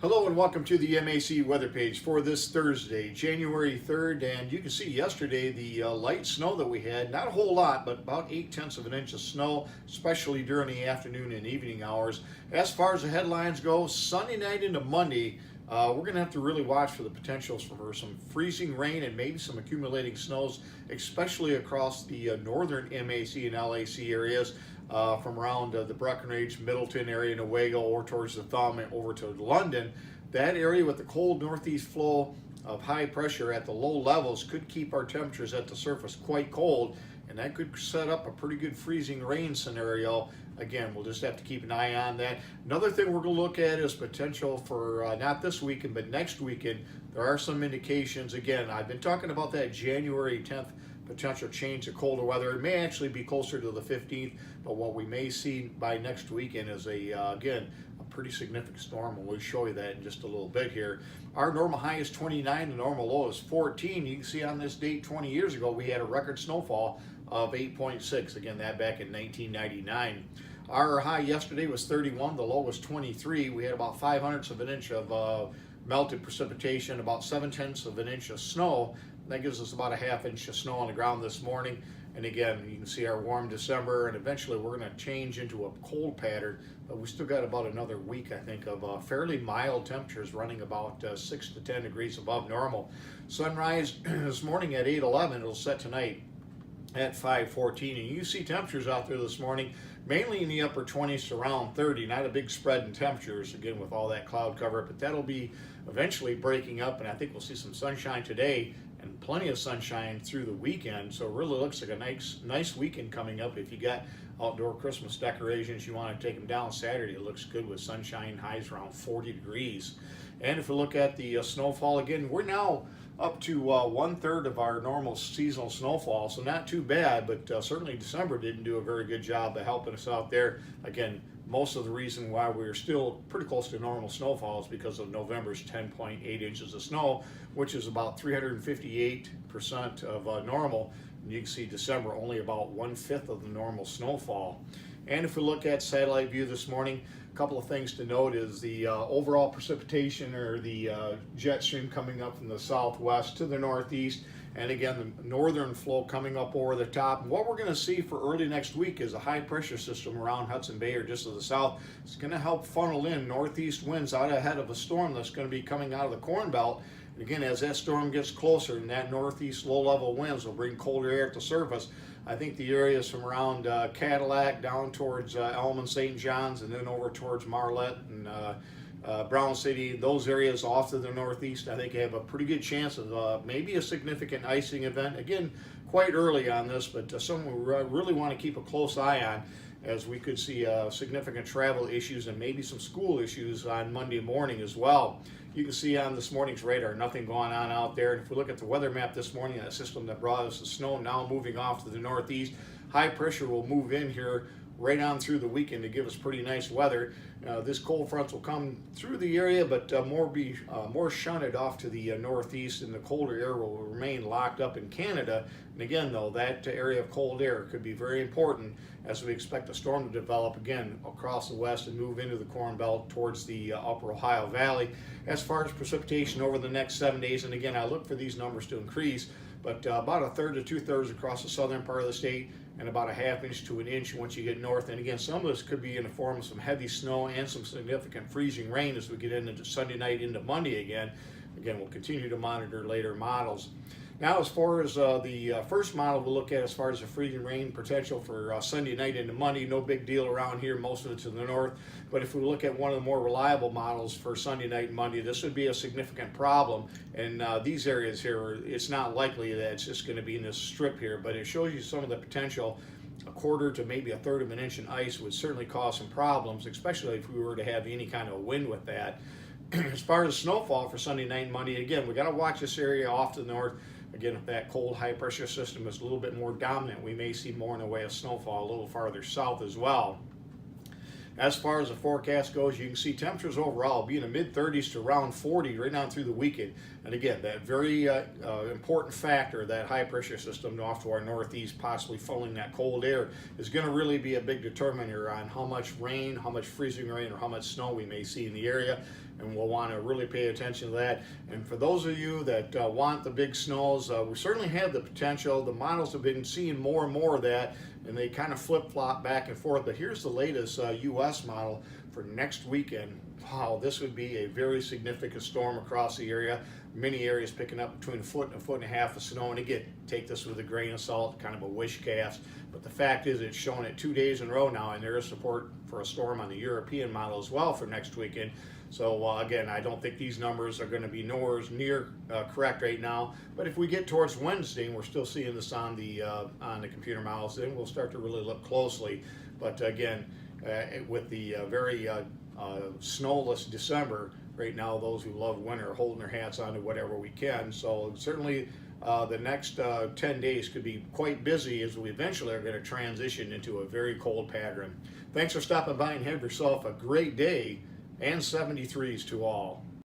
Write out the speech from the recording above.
Hello and welcome to the MAC weather page for this Thursday, January 3rd. And you can see yesterday the light snow that we had, not a whole lot, but about 8/10 of an inch of snow, especially during the afternoon and evening hours. As far as the headlines go, Sunday night into Monday, we're going to have to really watch for the potentials for some freezing rain and maybe some accumulating snows, especially across the northern MAC and LAC areas. From around the Breckenridge, Middleton area, Newaygo, or towards the Thumb and over to London. That area with the cold northeast flow of high pressure at the low levels could keep our temperatures at the surface quite cold, and that could set up a pretty good freezing rain scenario. Again, we'll just have to keep an eye on that. Another thing we're going to look at is potential for not this weekend, but next weekend. There are some indications. Again, I've been talking about that January 10th potential change to colder weather. It may actually be closer to the 15th, but what we may see by next weekend is again, a pretty significant storm, and we'll show you that in just a little bit here. Our normal high is 29, the normal low is 14. You can see on this date 20 years ago, we had a record snowfall of 8.6. Again, that back in 1999. Our high yesterday was 31, the low was 23. We had about 5/100 of an inch of melted precipitation, about 7/10 of an inch of snow. That gives us about a ½ inch of snow on the ground this morning. And again, you can see our warm December, and eventually we're going to change into a cold pattern, but we still got about another week, I think, of fairly mild temperatures running about 6 to 10 degrees above normal. Sunrise this morning at 8:11, it'll set tonight at 5:14, and you see temperatures out there this morning mainly in the upper 20s to around 30. Not a big spread in temperatures, again, with all that cloud cover, but that'll be eventually breaking up, and I think we'll see some sunshine today and plenty of sunshine through the weekend. So it really looks like a nice weekend coming up. If you got outdoor Christmas decorations, you want to take them down Saturday, it looks good with sunshine, highs around 40 degrees. And if we look at the snowfall again, we're now up to 1/3 of our normal seasonal snowfall, so not too bad, but certainly December didn't do a very good job of helping us out there. Again, most of the reason why we're still pretty close to normal snowfall is because of November's 10.8 inches of snow, which is about 358% of normal. And you can see December only about 1/5 of the normal snowfall. And if we look at satellite view this morning, a couple of things to note is the overall precipitation, or the jet stream coming up from the southwest to the northeast, and again the northern flow coming up over the top. And what we're going to see for early next week is a high pressure system around Hudson Bay or just to the south. It's going to help funnel in northeast winds out ahead of a storm that's going to be coming out of the Corn Belt. And again, as that storm gets closer and that northeast low-level winds will bring colder air to surface, I think the areas from around Cadillac down towards Elm and St. John's, and then over towards Marlette and Brown City, those areas off to the northeast, I think have a pretty good chance of maybe a significant icing event. Again, quite early on this, but something we really want to keep a close eye on, as we could see significant travel issues and maybe some school issues on Monday morning as well. You can see on this morning's radar, nothing going on out there. And if we look at the weather map this morning, that system that brought us the snow now moving off to the northeast, high pressure will move in here right on through the weekend to give us pretty nice weather. This cold front will come through the area, but more shunted off to the northeast, and the colder air will remain locked up in Canada. And again, though, that area of cold air could be very important as we expect a storm to develop again across the west and move into the Corn Belt towards the upper Ohio Valley. As far as precipitation over the next 7 days, and again, I look for these numbers to increase, but about 1/3 to 2/3 across the southern part of the state, and about a ½ inch to 1 inch once you get north. And again, some of this could be in the form of some heavy snow and some significant freezing rain as we get into Sunday night into Monday again. Again, we'll continue to monitor later models. Now, as far as the first model we'll look at as far as the freezing rain potential for Sunday night into Monday, no big deal around here, most of it to the north. But if we look at one of the more reliable models for Sunday night and Monday, this would be a significant problem. And these areas here, it's not likely that it's just going to be in this strip here, but it shows you some of the potential. 1/4 to maybe 1/3 of an inch in ice would certainly cause some problems, especially if we were to have any kind of wind with that. As far as snowfall for Sunday night and Monday, again, we got to watch this area off to the north. Again, if that cold high pressure system is a little bit more dominant, we may see more in the way of snowfall a little farther south as well. As far as the forecast goes, you can see temperatures overall be in the mid-30s to around 40 right now through the weekend. And again, that very important factor, that high pressure system off to our northeast, possibly funneling that cold air, is going to really be a big determiner on how much rain, how much freezing rain, or how much snow we may see in the area. and we'll want to really pay attention to that. And for those of you that want the big snows, we certainly have the potential. The models have been seeing more and more of that, and they kind of flip-flop back and forth. But here's the latest US model for next weekend. Wow, this would be a very significant storm across the area. Many areas picking up between a foot and a foot and a half of snow. And again, take this with a grain of salt, kind of a wish cast. But the fact is, it's showing it 2 days in a row now, and there is support for a storm on the European model as well for next weekend. So again, I don't think these numbers are going to be nowhere near correct right now. But if we get towards Wednesday, and we're still seeing this on the computer models, then we'll start to really look closely. But again, with the very snowless December right now, those who love winter are holding their hats on to whatever we can. So certainly the next 10 days could be quite busy as we eventually are going to transition into a very cold pattern. Thanks for stopping by, and have yourself a great day, and 73s to all.